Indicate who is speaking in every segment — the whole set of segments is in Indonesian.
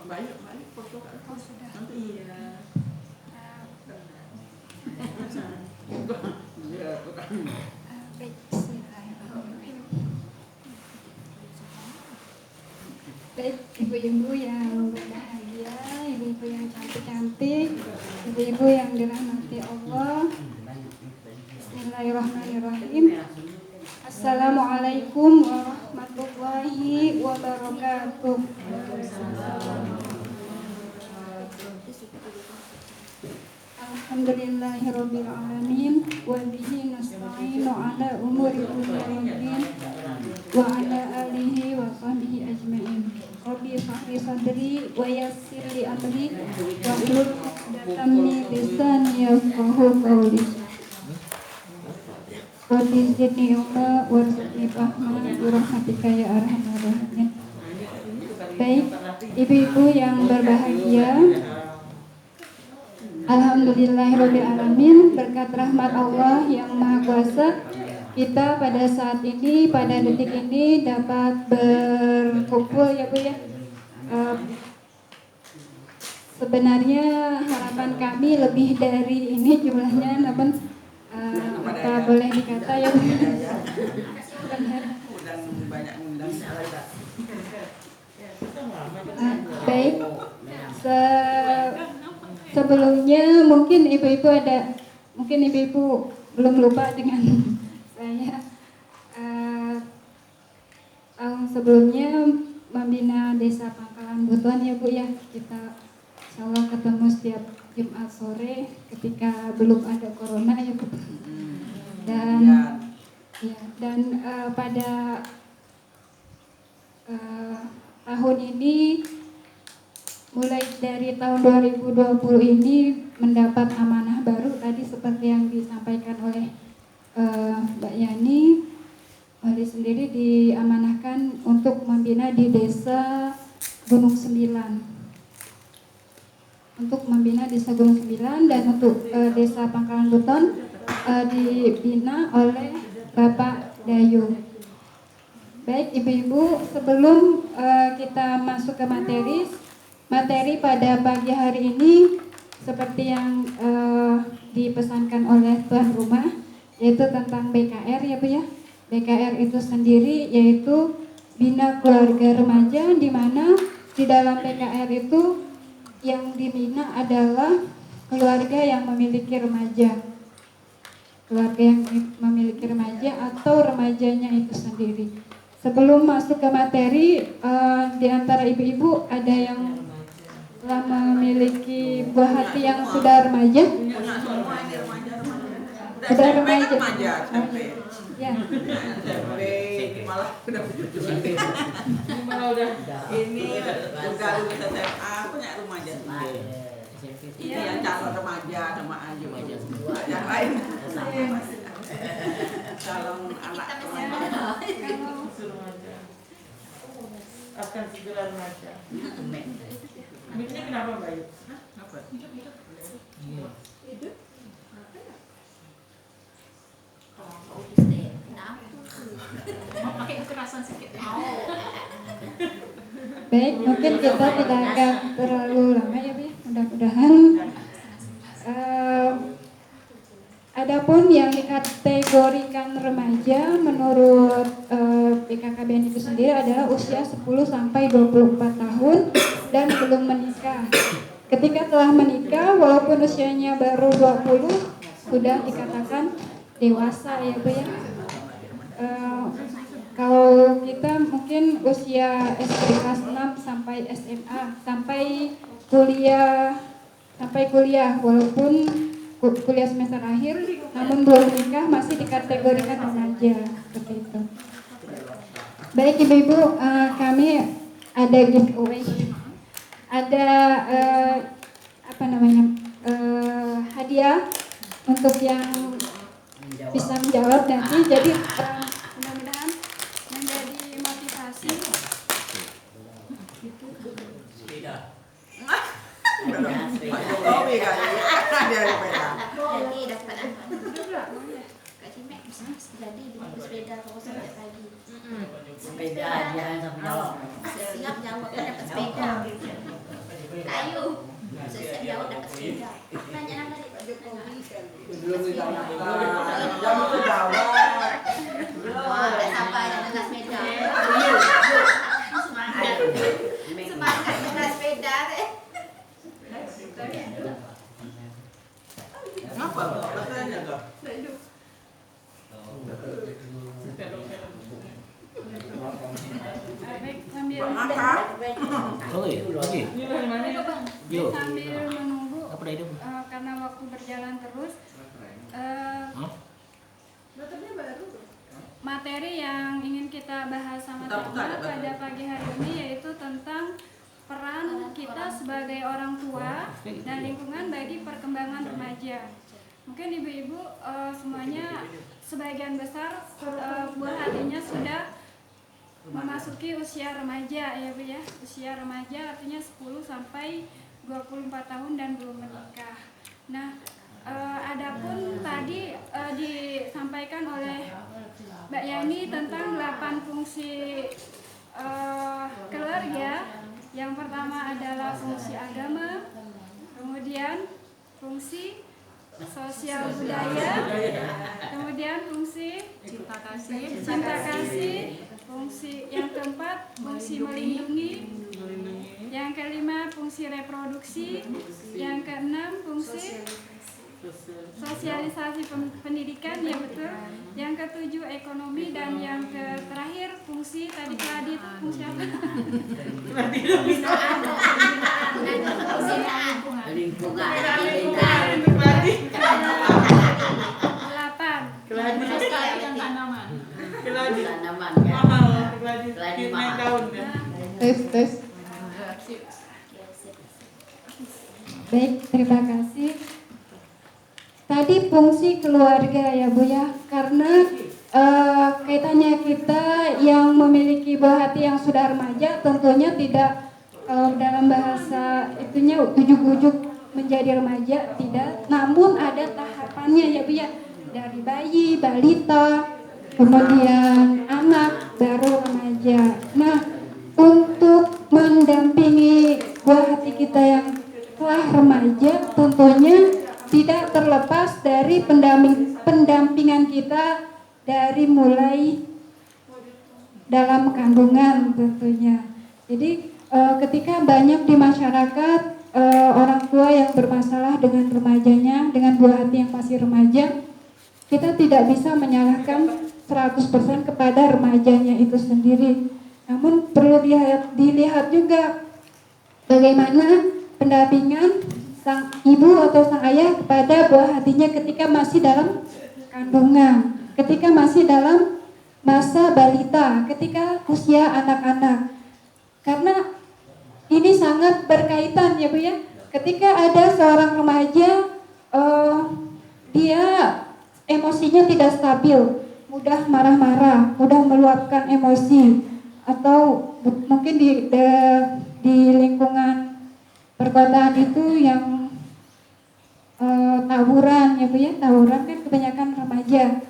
Speaker 1: Balik foto kan.
Speaker 2: Oh sudah.
Speaker 1: Iya. Iya, bukan.
Speaker 2: Baik, bismillahirrahmanirrahim. Baik, ibu-ibu yang berbahagia, ibu-ibu yang cantik-cantik, ibu-ibu yang dirahmati Allah. Bismillahirrahmanirrahim. Assalamualaikum warahmatullahi wabarakatuh. Alhamdulillahirabbil alamin wa bihi nasta'inu ala umuri dunya wa ala alihi wa sahbihi ajmain. Rabbi shrah li sadri wa yassir li amri wa hlul 'uqdatam min lisani yafqahu qawli. Rabbi zidni ilma warzuqni fahma bi rahmatika ya arhamar rahimin. Baik, ibu-ibu yang berbahagia, alhamdulillahirabbil alamin, berkat rahmat Allah yang Maha Kuasa, kita pada saat ini, pada detik ini dapat berkumpul ya Bu ya. Sebenarnya harapan kami lebih dari ini jumlahnya, namun apa boleh dikata ya Bu. Baik, sebelumnya mungkin ibu-ibu belum lupa dengan saya. Tahun sebelumnya membina Desa Pangkalan Butuan ya Bu ya. Kita insyaallah ketemu setiap Jumat sore ketika belum ada corona ya Bu. Dan pada tahun ini, mulai dari tahun 2020 ini mendapat amanah baru tadi seperti yang disampaikan oleh Mbak Yani. Wali sendiri diamanahkan untuk membina di Desa Gunung Sembilan. Untuk membina Desa Gunung Sembilan, dan untuk Desa Pangkalan Buton dibina oleh Bapak Dayu. Baik ibu-ibu, sebelum kita masuk ke materi pada pagi hari ini, seperti yang dipesankan oleh tuan rumah, yaitu tentang BKR ya Bu ya. BKR itu sendiri yaitu Bina Keluarga Remaja, di mana di dalam BKR itu yang dibina adalah keluarga yang memiliki remaja. Keluarga yang memiliki remaja atau remajanya itu sendiri. Sebelum masuk ke materi, di antara ibu-ibu ada yang telah memiliki buah hati yang sudah remaja? Sudah remaja. Ya.
Speaker 1: Malah udah ini udah lulus SMA, punya remaja. Ini yang calon remaja sama Ayu aja semua. Yang lain calon anak remaja. Akan segera remaja. Miknya kenapa Bayu? Kenapa? Hidup?
Speaker 3: Pakai kekerasan sedikit.
Speaker 2: Baik, mungkin kita tidak akan terlalu lama ya Bu. Mudah-mudahan. Adapun yang dikategorikan remaja menurut BKKBN itu sendiri adalah usia 10 sampai 24 tahun dan belum menikah. Ketika telah menikah, walaupun usianya baru 20, sudah dikatakan dewasa ya Bu ya. Kalau kita mungkin usia SD kelas 6 sampai SMA, sampai kuliah walaupun kuliah semester akhir namun belum menikah, masih dikategorikan remaja seperti itu. Baik ibu-ibu, kami ada giveaway, ada hadiah untuk yang bisa menjawab nanti. Jadi mudah-mudahan menjadi motivasi.
Speaker 3: Jadi dapat Kak Cimek bisa jadi bikin sepeda kalau sampai pagi.
Speaker 4: Sepeda jangan sampai jawab.
Speaker 3: Siap jawab dapat sepeda. Ayu. Sesek jauh dapat sepeda. Tanya nama tadi Pak Jokowi.
Speaker 1: Belum ditanya. Jam itu jawab.
Speaker 3: Wah, sampai dengan sepeda. Semangat dengan sepeda deh.
Speaker 1: Ngapa? Katanya kok.
Speaker 2: Baik, sambil
Speaker 1: Makan.
Speaker 4: Yuk.
Speaker 2: sambil menunggu
Speaker 4: Apa dah itu?
Speaker 2: karena waktu berjalan terus materi yang ingin kita bahas sama-sama pada pagi hari ini yaitu tentang peran kita sebagai orang tua dan lingkungan bagi perkembangan remaja. Mungkin ibu-ibu semuanya sebagian besar buah hatinya sudah memasuki usia remaja ya Bu ya. Usia remaja artinya 10 sampai 24 tahun dan belum menikah. Nah, adapun tadi disampaikan oleh Mbak Yani tentang 8 fungsi keluarga. Yang pertama adalah fungsi agama, kemudian fungsi sosial budaya, kemudian fungsi cinta kasih, fungsi yang keempat fungsi melindungi, yang kelima fungsi reproduksi, yang keenam fungsi sosialisasi pendidikan, ya betul, yang ketujuh ekonomi, dan yang terakhir fungsi tadi itu fungsi apa?
Speaker 3: Lingkungan.
Speaker 2: 8.
Speaker 3: Tanaman
Speaker 2: Tes. Baik, terima kasih. Tadi fungsi keluarga ya Bu ya, karena kaitannya kita yang memiliki buah hati yang sudah remaja tentunya tidak dalam bahasa itunya ujuk-ujuk menjadi remaja, tidak. Namun ada tahapannya ya Bu ya, dari bayi, balita, kemudian anak, baru remaja. Nah, untuk mendampingi buah hati kita yang telah remaja tentunya tidak terlepas dari pendampingan kita dari mulai dalam kandungan tentunya. Jadi ketika banyak di masyarakat orang tua yang bermasalah dengan remajanya, dengan buah hati yang masih remaja, kita tidak bisa menyalahkan 100% kepada remajanya itu sendiri. Namun perlu dilihat juga bagaimana pendampingan sang ibu atau sang ayah kepada buah hatinya ketika masih dalam kandungan, ketika masih dalam masa balita, ketika usia anak-anak. Karena ini sangat berkaitan ya Bu ya. Ketika ada seorang remaja, dia emosinya tidak stabil, mudah marah-marah, mudah meluapkan emosi, atau mungkin di lingkungan perkotaan itu yang tawuran ya Bu ya, tawuran kan kebanyakan remaja.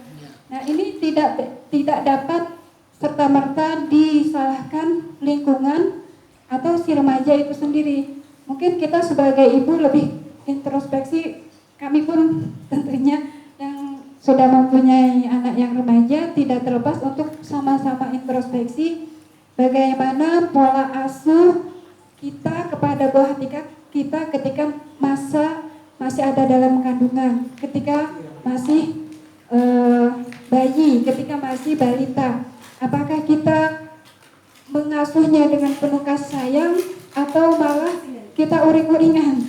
Speaker 2: Nah, ini tidak dapat serta-merta disalahkan lingkungan atau si remaja itu sendiri. Mungkin kita sebagai ibu lebih introspeksi, kami pun tentunya yang sudah mempunyai anak yang remaja tidak terlepas untuk sama-sama introspeksi bagaimana pola asuh kita kepada buah hati kita ketika masih ada dalam kandungan, ketika masih bayi, ketika masih balita. Apakah kita mengasuhnya dengan penuh kasih sayang atau malah kita uring-uringan?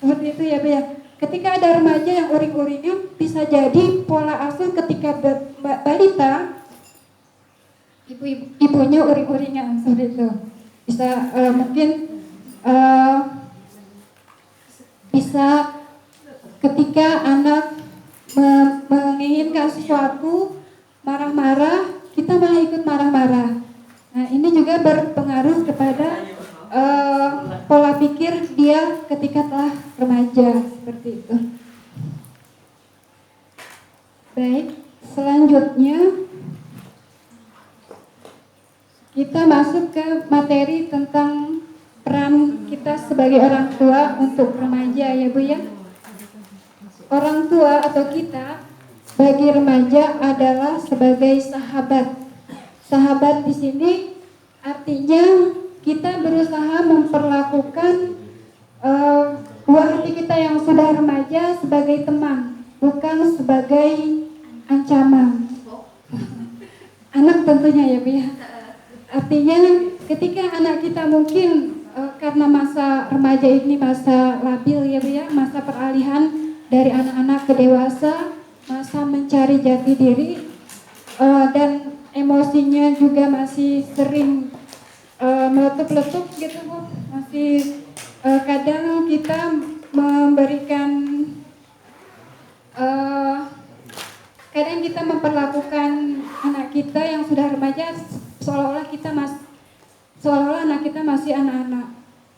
Speaker 2: Seperti itu ya Bu ya. Ketika ada remaja yang uring-uringan, bisa jadi pola asuh ketika balita ibunya uring-uringan, seperti itu. Bisa mungkin bisa ketika anak menginginkan sesuatu, marah-marah, kita malah ikut marah-marah. Nah, ini juga berpengaruh kepada pola pikir dia ketika telah remaja, seperti itu. Baik, selanjutnya kita masuk ke materi tentang peran kita kita sebagai orang tua untuk remaja ya Bu ya. Orang tua atau kita bagi remaja adalah sebagai sahabat. Sahabat di sini artinya kita berusaha memperlakukan buah hati kita yang sudah remaja sebagai teman, bukan sebagai ancaman. Anak tentunya ya Bu ya. Artinya ketika anak kita mungkin karena masa remaja ini masa labil ya Bu ya, masa peralihan dari anak-anak ke dewasa, masa mencari jati diri, dan emosinya juga masih sering meletup-letup gitu Bu. Masih kadang kita memberikan kadang kita memperlakukan anak kita yang sudah remaja seolah-olah anak kita masih anak-anak.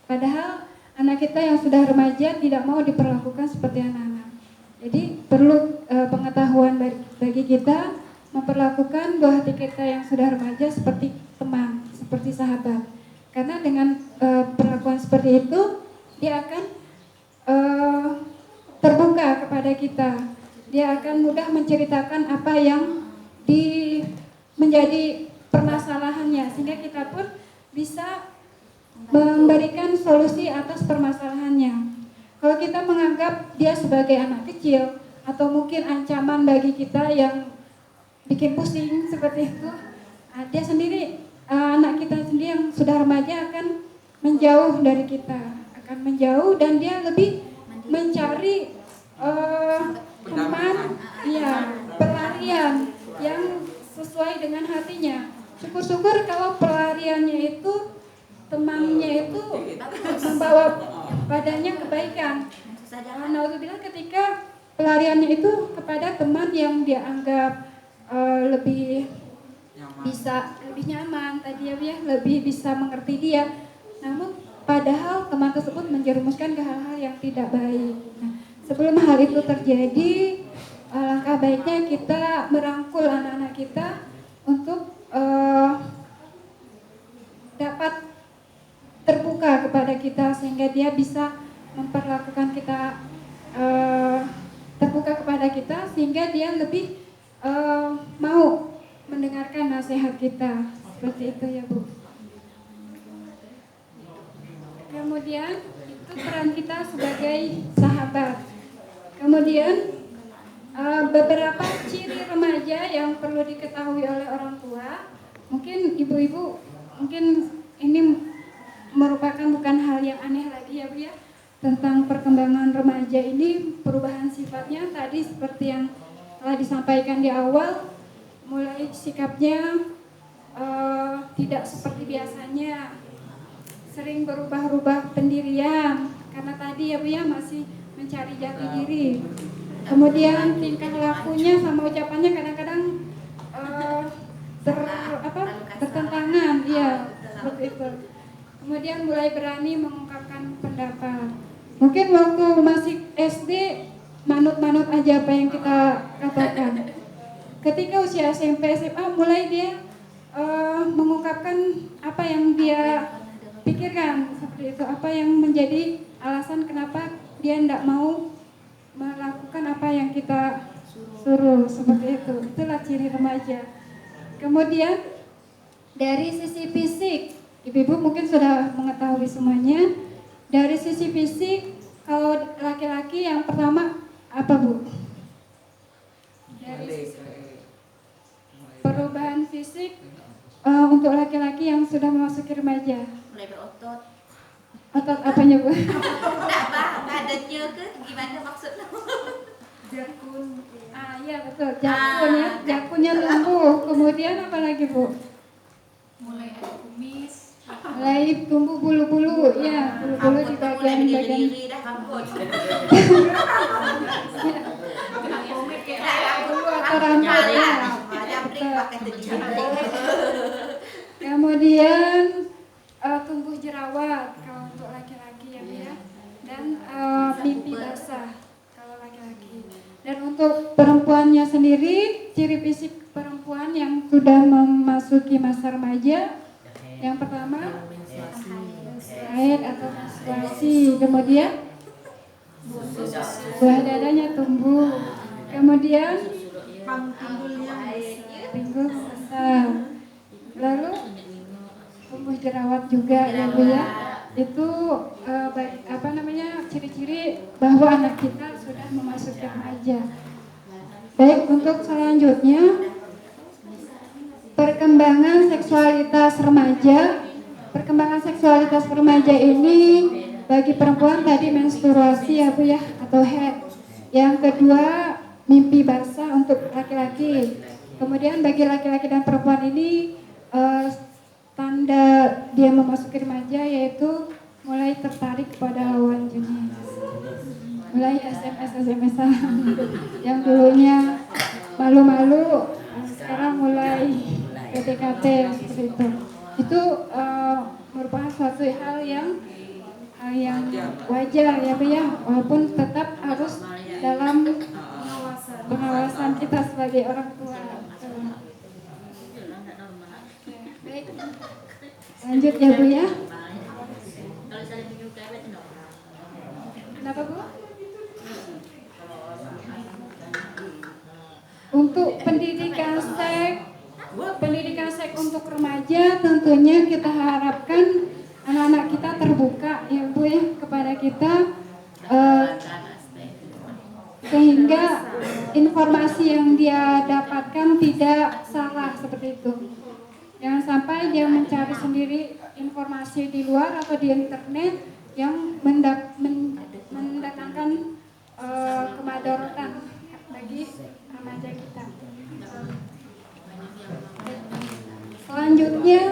Speaker 2: Padahal anak kita yang sudah remaja tidak mau diperlakukan seperti anak-anak. Jadi perlu pengetahuan bagi kita memperlakukan buah hati kita yang sudah remaja seperti teman, seperti sahabat. Karena dengan perlakuan seperti itu dia akan terbuka kepada kita. Dia akan mudah menceritakan apa yang menjadi permasalahannya, sehingga kita pun bisa memberikan solusi atas permasalahannya. Kalau kita menganggap dia sebagai anak kecil atau mungkin ancaman bagi kita yang bikin pusing seperti itu, dia sendiri, anak kita sendiri yang sudah remaja akan menjauh dari kita, akan menjauh dan dia lebih mencari teman, ya, pelarian yang sesuai dengan hatinya. Syukur-syukur kalau pelariannya itu, temannya itu membawa padanya kebaikan. Alhamdulillah ketika pelariannya itu kepada teman yang dia anggap lebih nyaman tadi ya, lebih bisa mengerti dia. Namun padahal teman tersebut menjerumuskan ke hal-hal yang tidak baik. Nah, sebelum hal itu terjadi, langkah baiknya kita merangkul anak-anak kita untuk dapat terbuka kepada kita sehingga dia bisa memperlakukan kita, terbuka kepada kita sehingga dia lebih mau mendengarkan nasihat kita. Seperti itu ya Bu. Kemudian itu peran kita sebagai sahabat. Kemudian beberapa ciri remaja yang perlu diketahui oleh orang tua. Mungkin ibu-ibu, mungkin ini merupakan bukan hal yang aneh lagi ya Bu ya, tentang perkembangan remaja ini, perubahan sifatnya tadi seperti yang telah disampaikan di awal, mulai sikapnya tidak seperti biasanya, sering berubah-ubah pendirian karena tadi ya Bu ya masih mencari jati diri. Kemudian tingkah lakunya sama ucapannya kadang-kadang bertentangan, ya seperti itu. Kemudian mulai berani mengungkapkan pendapat. Mungkin waktu masih SD manut-manut aja apa yang kita katakan. Ketika usia SMP SMA mulai dia mengungkapkan apa yang dia pikirkan, seperti itu, apa yang menjadi alasan kenapa dia tidak mau melakukan apa yang kita suruh, seperti itu. Itulah ciri remaja. Kemudian dari sisi fisik, ibu-ibu mungkin sudah mengetahui semuanya. Dari sisi fisik, kalau laki-laki yang pertama apa Bu? Dari perubahan fisik untuk laki-laki yang sudah memasuki remaja.
Speaker 3: Mulai berotot.
Speaker 2: Otot apanya Bu?
Speaker 3: Apa? Badannya ke gimana maksudnya?
Speaker 2: Jakun. Iya betul, jakun ya. Jakunnya tumbuh. Kemudian apa lagi Bu?
Speaker 3: Mulai ada kumis.
Speaker 2: Mulai tumbuh bulu-bulu, ya, bulu-bulu di bagian-bagian. Bulu atau rambut ya. Kemudian tumbuh jerawat kalau untuk laki-laki ya, dan pipi basah kalau laki-laki. Dan untuk perempuannya sendiri, ciri fisik perempuan yang sudah memasuki masa remaja, yang pertama haid atau menstruasi, kemudian buah dadanya tumbuh, kemudian pinggul besar, lalu tumbuh jerawat juga ya Bu ya. Itu ciri-ciri bahwa anak kita sudah memasuki remaja. Baik, untuk selanjutnya perkembangan seksualitas remaja. Perkembangan seksualitas remaja ini bagi perempuan tadi menstruasi ya Bu ya, atau haid. Yang kedua mimpi basah untuk laki-laki. Kemudian bagi laki-laki dan perempuan ini tanda dia memasuki remaja yaitu mulai tertarik kepada lawan jenis, mulai SMS-an yang dulunya malu-malu sekarang mulai PDKT seperti itu. Itu merupakan suatu hal yang wajar ya Bu ya, walaupun tetap harus dalam pengawasan kita sebagai orang tua. Baik, lanjut ya Bu ya. Kenapa Bu? Untuk pendidikan seks untuk remaja tentunya kita harapkan anak-anak kita terbuka ya Bu ya kepada kita, sehingga informasi yang dia dapatkan tidak salah seperti itu. Jangan sampai dia mencari sendiri informasi di luar atau di internet yang mendatangkan kemadaratan bagi remaja kita. Selanjutnya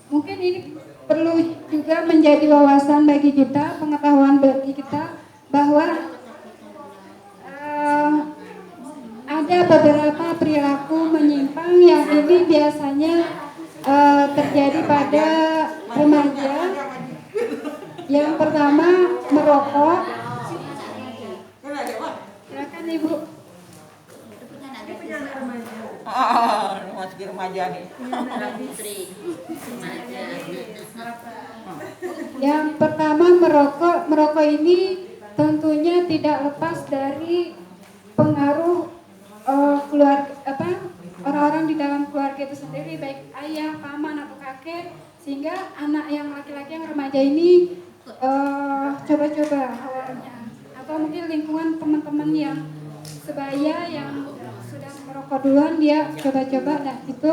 Speaker 2: mungkin ini perlu juga menjadi wawasan bagi kita, pengetahuan bagi kita bahwa ada beberapa perilaku menyimpang yang ini biasanya terjadi pada remaja. Yang pertama merokok. Silakan Ibu.
Speaker 1: Masuk remaja nih.
Speaker 2: Yang pertama merokok. Merokok ini tentunya tidak lepas dari pengaruh orang-orang di dalam keluarga itu sendiri, baik ayah, paman atau kakek, sehingga anak yang laki-laki yang remaja ini coba-coba awalnya, atau mungkin lingkungan teman-teman yang sebaya yang sudah merokok duluan dia coba-coba, dan itu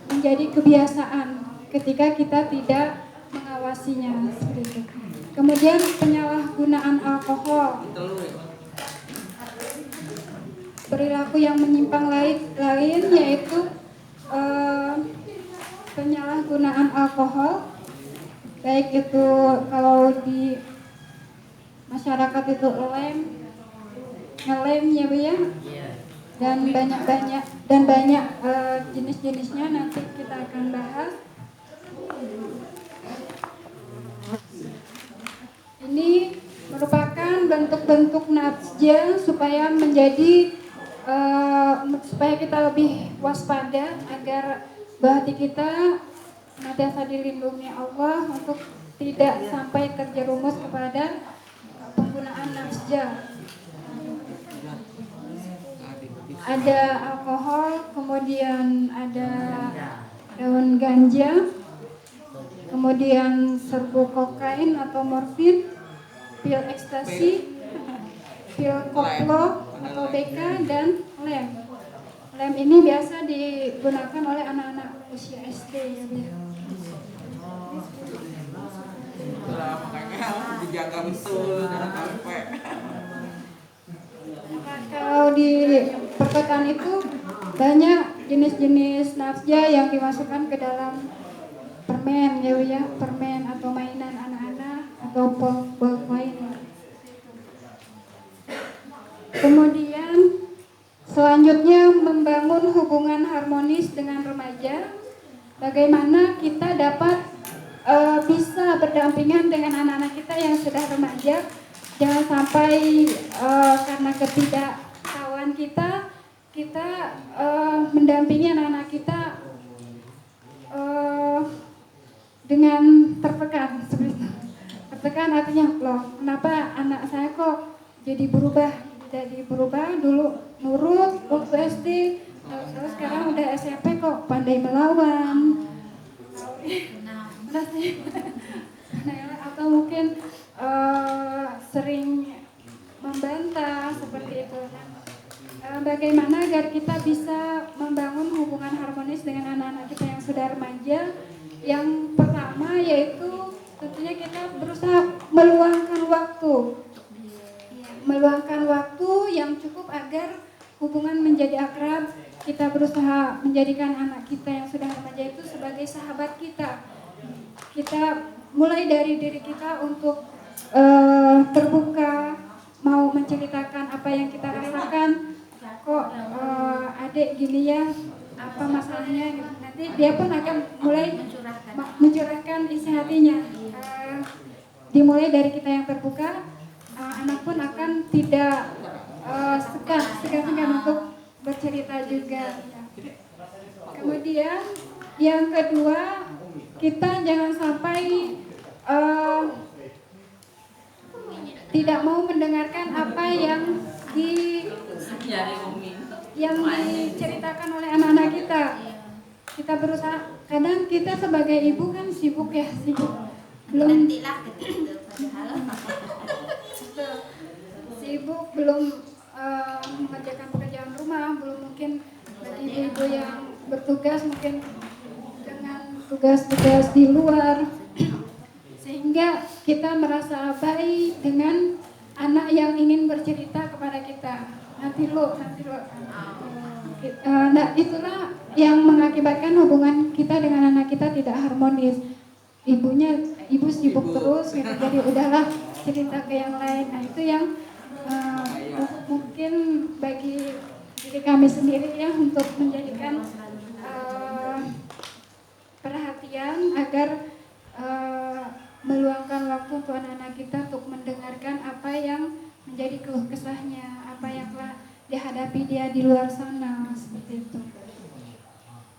Speaker 2: menjadi kebiasaan ketika kita tidak mengawasinya seperti itu. Kemudian penyalahgunaan alkohol, perilaku yang menyimpang lain yaitu penyalahgunaan alkohol, baik itu kalau di masyarakat itu ngelem ya Bu ya, dan banyak jenis-jenisnya nanti kita akan bahas. Ini merupakan bentuk-bentuk nafja supaya kita lebih waspada agar hati kita senantiasa dilindungi Allah untuk tidak sampai terjerumus kepada penggunaan nafja. Ada alkohol, kemudian ada daun ganja, kemudian serbuk kokain atau morfin, pil ekstasi, pil koplo atau BK, dan lem. Lem ini biasa digunakan oleh anak-anak usia SD ya Bu.
Speaker 1: Makanya dijaga betul jangan sampai.
Speaker 2: Kalau di perkotaan itu banyak jenis-jenis nafja yang dimasukkan ke dalam permen ya Bu ya, permen atau mainan anak-anak atau ballpoint. Kemudian selanjutnya membangun hubungan harmonis dengan remaja. Bagaimana kita dapat bisa berdampingan dengan anak-anak kita yang sudah remaja. Jangan sampai karena ketidaktahuan kita mendampingi anak-anak kita tertekan, artinya loh kenapa anak saya kok jadi berubah dulu nurut waktu SD, terus sekarang udah SMP kok pandai melawan. Nah, atau mungkin sering membantah seperti itu. Bagaimana agar kita bisa membangun hubungan harmonis dengan anak-anak kita yang sudah remaja? Yang pertama yaitu tentunya kita berusaha meluangkan waktu yang cukup agar hubungan menjadi akrab. Kita berusaha menjadikan anak kita yang sudah remaja itu sebagai sahabat kita. Kita mulai dari diri kita untuk terbuka, mau menceritakan apa yang kita rasakan. Kok adik gini ya, apa masalahnya gitu. Nanti dia pun akan mulai mencurahkan isi hatinya. Dimulai dari kita yang terbuka, anak pun akan tidak segan-segan untuk bercerita juga. Kemudian yang kedua, kita jangan sampai tidak mau mendengarkan apa yang diceritakan oleh anak-anak kita. Kita berusaha, kadang kita sebagai ibu kan sibuk, belum sibuk, belum mengerjakan pekerjaan rumah, belum mungkin bagi ibu yang bertugas mungkin dengan tugas-tugas di luar, sehingga kita merasa baik dengan anak yang ingin bercerita kepada kita. Nanti lo. Nah, itulah yang mengakibatkan hubungan kita dengan anak kita tidak harmonis. Ibu sibuk terus, gitu. Jadi udahlah cerita ke yang lain. Nah, itu yang mungkin bagi diri kami sendiri ya, untuk menjadikan perhatian agar meluangkan waktu untuk anak-anak kita untuk mendengarkan apa yang menjadi keluh kesahnya, apa yang telah dihadapi dia di luar sana, seperti itu.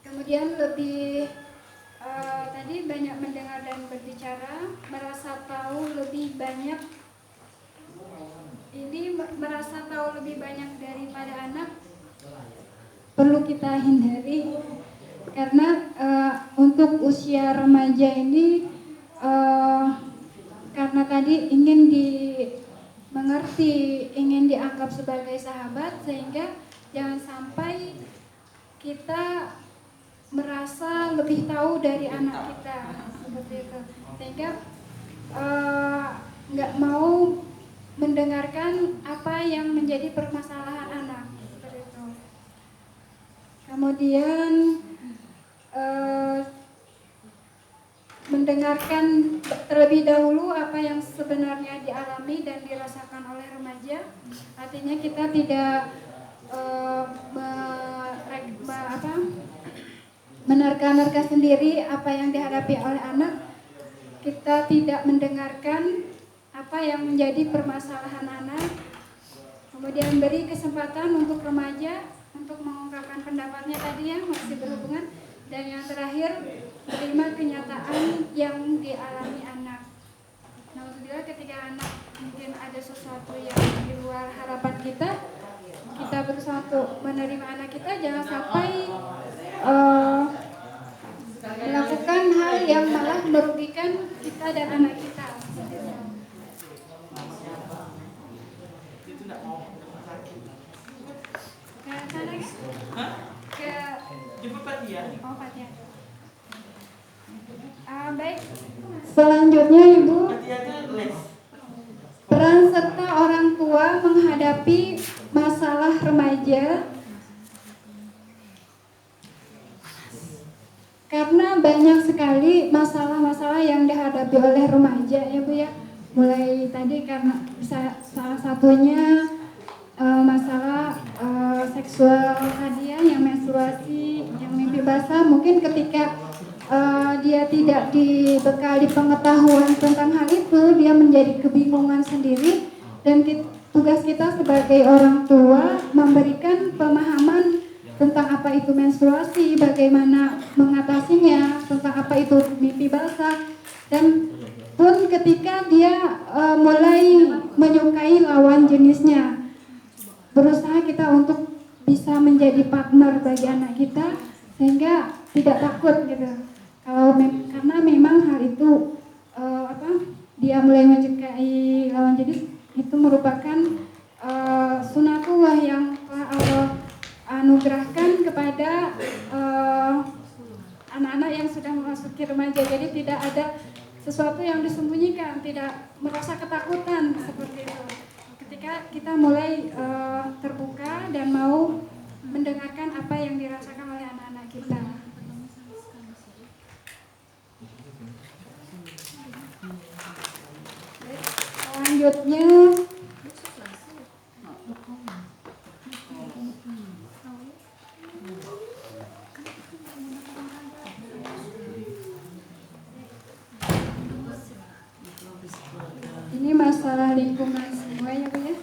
Speaker 2: Kemudian lebih tadi banyak mendengar dan berbicara, merasa tahu lebih banyak. Ini merasa tahu lebih banyak daripada anak perlu kita hindari, karena untuk usia remaja ini karena tadi ingin dimengerti, ingin dianggap sebagai sahabat, sehingga jangan sampai kita merasa lebih tahu dari anak kita, seperti itu, sehingga nggak mau mendengarkan apa yang menjadi permasalahan anak, seperti itu. Kemudian mendengarkan terlebih dahulu apa yang sebenarnya dialami dan dirasakan oleh remaja. Artinya kita tidak menerka-nerka sendiri apa yang dihadapi oleh anak. Kita tidak mendengarkan apa yang menjadi permasalahan anak. Kemudian beri kesempatan untuk remaja untuk mengungkapkan pendapatnya tadi ya, masih berhubungan. Dan yang terakhir, terima kenyataan yang dialami anak. Alhamdulillah, ketika anak mungkin ada sesuatu yang di luar harapan kita berusaha untuk menerima anak kita. Jangan sampai melakukan hal yang malah merugikan kita dan anak kita. Baik. Selanjutnya Ibu, peran serta orang tua menghadapi masalah remaja. Karena banyak sekali masalah-masalah yang dihadapi oleh remaja ya Bu ya. Mulai tadi karena salah satunya masalah seksual tadi ya, yang menstruasi, yang mimpi basah. Mungkin ketika dia tidak dibekali pengetahuan tentang hal itu, dia menjadi kebingungan sendiri. Dan tugas kita sebagai orang tua memberikan pemahaman tentang apa itu menstruasi, bagaimana mengatasinya, tentang apa itu mimpi basah, dan pun ketika dia mulai menyukai lawan jenisnya, berusaha kita untuk bisa menjadi partner bagi anak kita sehingga tidak takut gitu. Karena memang hal itu dia mulai menyukai lawan jenis itu merupakan sunatullah yang telah Allah anugerahkan kepada anak-anak yang sudah memasuki remaja. Jadi tidak ada sesuatu yang disembunyikan, tidak merasa ketakutan seperti itu. Ketika kita mulai terbuka dan mau mendengarkan apa yang dirasakan oleh anak-anak kita. Selanjutnya ini masalah lingkungan semua ya Bu ya.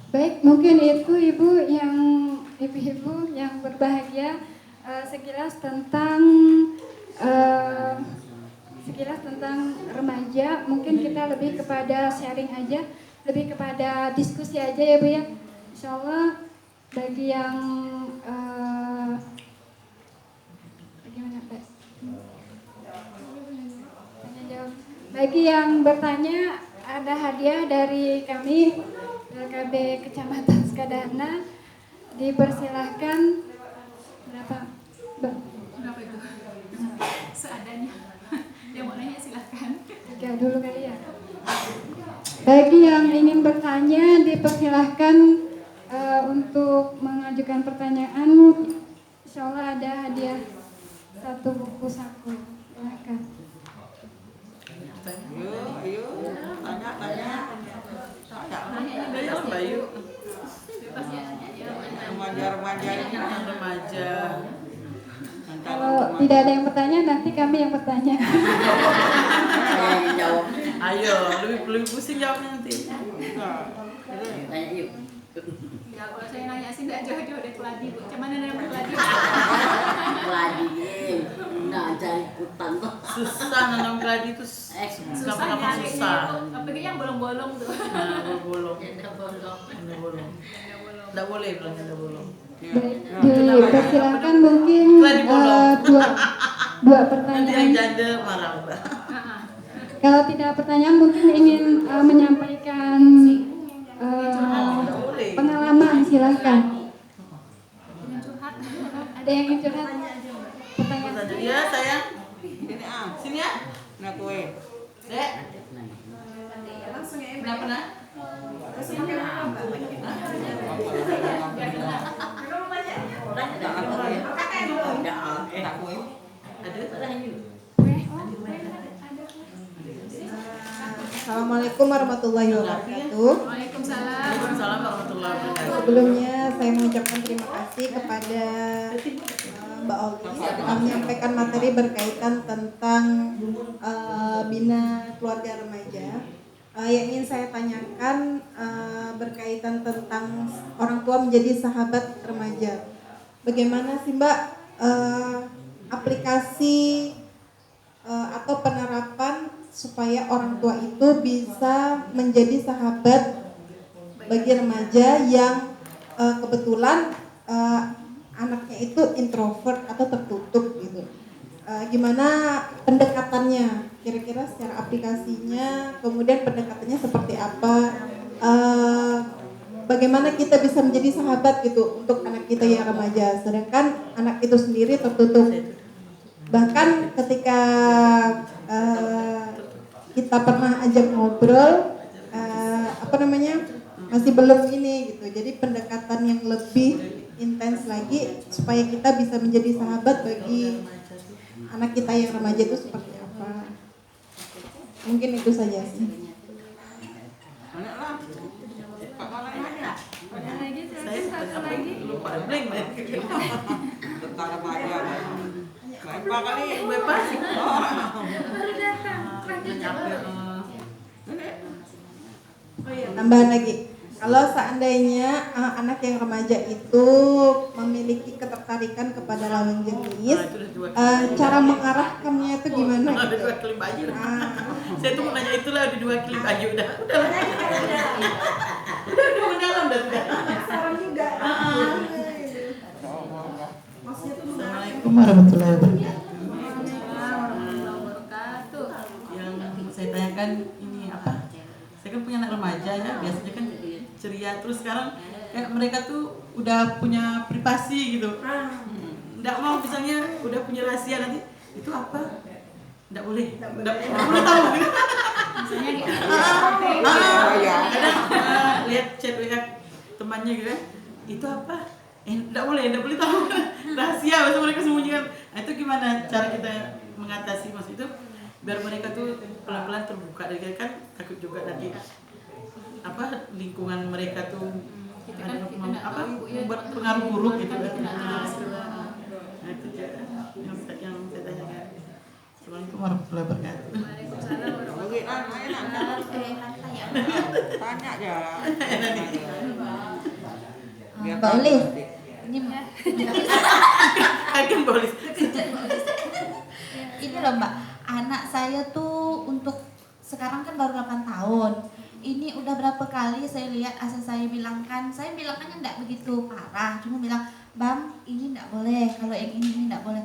Speaker 2: Baik, mungkin itu ibu-ibu yang berbahagia sekilas tentang remaja. Mungkin kita lebih kepada sharing aja, lebih kepada diskusi aja ya Bu ya. Insyaallah bagi yang bagi yang bertanya, ada hadiah dari kami LKB Kecamatan Sukadana. Dipersilahkan. Berapa itu? Seadanya. Yang mau nanya silahkan. Tiga dulu kali ya. Bagi yang ingin bertanya, dipersilahkan untuk mengajukan pertanyaan. Insyaallah ada hadiah 1 buku saku. Silakan.
Speaker 1: Ayo, tanya. Bayu. Remaja ini yang remaja.
Speaker 2: Kalau tidak ada yang bertanya, nanti kami yang bertanya.
Speaker 1: Ayo, lebih pusing jawabnya nanti.
Speaker 4: Tanya yuk.
Speaker 3: Ya, kalau saya nanya sih nggak jauh-jauh dari Keladi, Bu. Cuman ada Keladi.
Speaker 4: Keladi, nah cari hutan tuh.
Speaker 1: Susah nanam keladi itu.
Speaker 3: Susahnya susah. Apalagi yang bolong-bolong tuh.
Speaker 1: Nah, bolong.
Speaker 4: Bolong.
Speaker 1: Nggak boleh bilang nggak bolong.
Speaker 2: Dipersilakan mungkin dua
Speaker 1: Nanti
Speaker 2: pertanyaan.
Speaker 1: yang janda marah.
Speaker 2: Kalau tidak pertanyaan, mungkin ingin menyampaikan pengalaman, silahkan. Ada yang ingin curhat? Pertanyaan.
Speaker 1: Iya sayang. Sini ya. Nah kue. Dek.
Speaker 3: Langsung ya.
Speaker 1: Kenapa nak?
Speaker 5: Assalamualaikum warahmatullahi wabarakatuh.
Speaker 3: Waalaikumsalam.
Speaker 1: Waalaikumsalam warahmatullahi wabarakatuh.
Speaker 5: Sebelumnya saya mengucapkan terima kasih kepada Mbak Olgi telah menyampaikan materi berkaitan tentang bina keluarga remaja. Yang ingin saya tanyakan berkaitan tentang orang tua menjadi sahabat remaja. Bagaimana sih Mbak aplikasi atau penerapan supaya orang tua itu bisa menjadi sahabat bagi remaja yang kebetulan anaknya itu introvert atau tertutup gitu. Gimana pendekatannya? Kira-kira secara aplikasinya, kemudian pendekatannya seperti apa? Bagaimana kita bisa menjadi sahabat gitu untuk anak kita yang remaja, sedangkan anak itu sendiri tertutup. Bahkan ketika kita pernah ajak ngobrol, masih belum ini gitu. Jadi pendekatan yang lebih intens lagi supaya kita bisa menjadi sahabat bagi anak kita yang remaja itu seperti apa? Mungkin itu saja sih.
Speaker 1: Saya satu lagi lupa blank tentang remaja. Berapa kali bebas?
Speaker 3: Baru datang.
Speaker 5: Tambahan lagi. Kalau seandainya anak yang remaja itu memiliki ketertarikan kepada lawan jenis, cara mengarahkannya itu gimana?
Speaker 1: Udah 2 kali baju. Saya tuh mau nanya itulah udah 2 kali baju udah mendalam dah.
Speaker 5: Saran juga.
Speaker 1: Assalamualaikum warahmatullahi wabarakatuh. Yang saya tanyakan ini apa? Saya kan punya anak remaja ya, biasanya kan ceria, terus sekarang kayak mereka tuh udah punya privasi gitu. Nggak mau misalnya udah punya rahasia nanti itu apa? Nggak boleh tahu gitu.
Speaker 3: Misalnya di
Speaker 1: Kadang lihat chat WA temannya gitu kan, itu apa? Nggak boleh tahu rahasia masa mereka sembunyikan. Nah itu gimana cara kita mengatasi mas itu biar mereka tuh pelan-pelan terbuka dari kan takut juga nanti apa lingkungan mereka tuh ada membuat pengaruh buruk gitu kan. Nah itu yang saya tanyakan. Assalamualaikum warahmatullahi wabarakatuh.
Speaker 6: Tanya aja.
Speaker 3: Mbak Olive, ini
Speaker 1: Akan boleh.
Speaker 3: ini loh Mbak, anak saya tuh untuk sekarang kan baru 8 tahun. Ini udah berapa kali saya lihat asal saya bilangkannya enggak begitu parah, cuma bilang, "Bang, ini enggak boleh, kalau yang ini enggak boleh."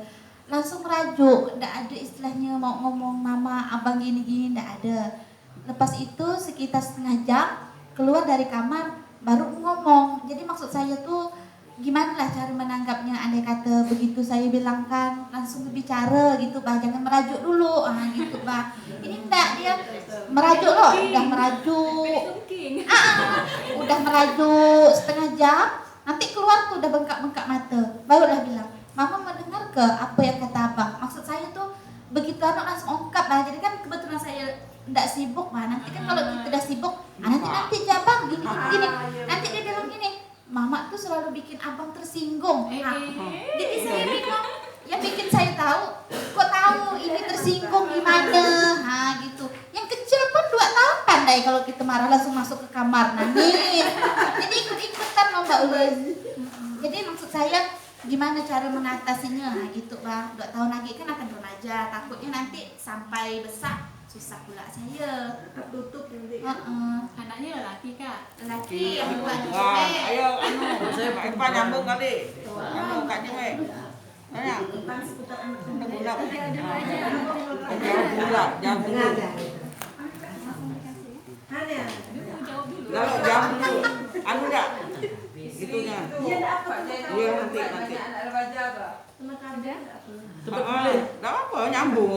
Speaker 3: Langsung merajuk, enggak ada istilahnya mau ngomong mama, abang gini-gini, enggak ada. Lepas itu sekitar setengah jam keluar dari kamar baru ngomong. Jadi maksud saya tuh gimana lah cara menanggapnya, andai kata begitu saya bilangkan langsung berbicara gitu bah, jangan merajuk dulu gitu bah. Ini enggak, dia merajuk loh, udah merajuk setengah jam, nanti keluar tuh udah bengkak-bengkak mata, barulah bilang, "Mama mendengar ke apa yang kata abang?" Maksud saya tuh begitu anak langsung ungkap lah. Jadi kan kebetulan saya enggak sibuk bah, nanti kan kalau kita udah sibuk nanti abang gini nanti dia bilang gini, "Mama tuh selalu bikin abang tersinggung." Jadi saya bingung. Yang bikin saya tahu, kok tahu ini tersinggung gimana? Gitu. Yang kecil pun 2 tahun pandai kalau kita marah langsung masuk ke kamar nangis. Jadi ikut-ikutan loh Mbak Ulus. Jadi maksud saya gimana cara mengatasinya gitu Bang. 2 tahun lagi kan akan remaja, takutnya nanti sampai besar susah pula saya.
Speaker 5: Tutup nanti.
Speaker 3: Anaknya lelaki Kak?
Speaker 1: Lelaki.
Speaker 6: Ayo, saya Pak nyambung kali. Nyambung Kak Cengek. Tanya. Jawab dulu. Kalau jawab dulu. Anu enggak? Itunya. Iya nanti.
Speaker 1: Cepat boleh.
Speaker 6: Enggak apa nyambung.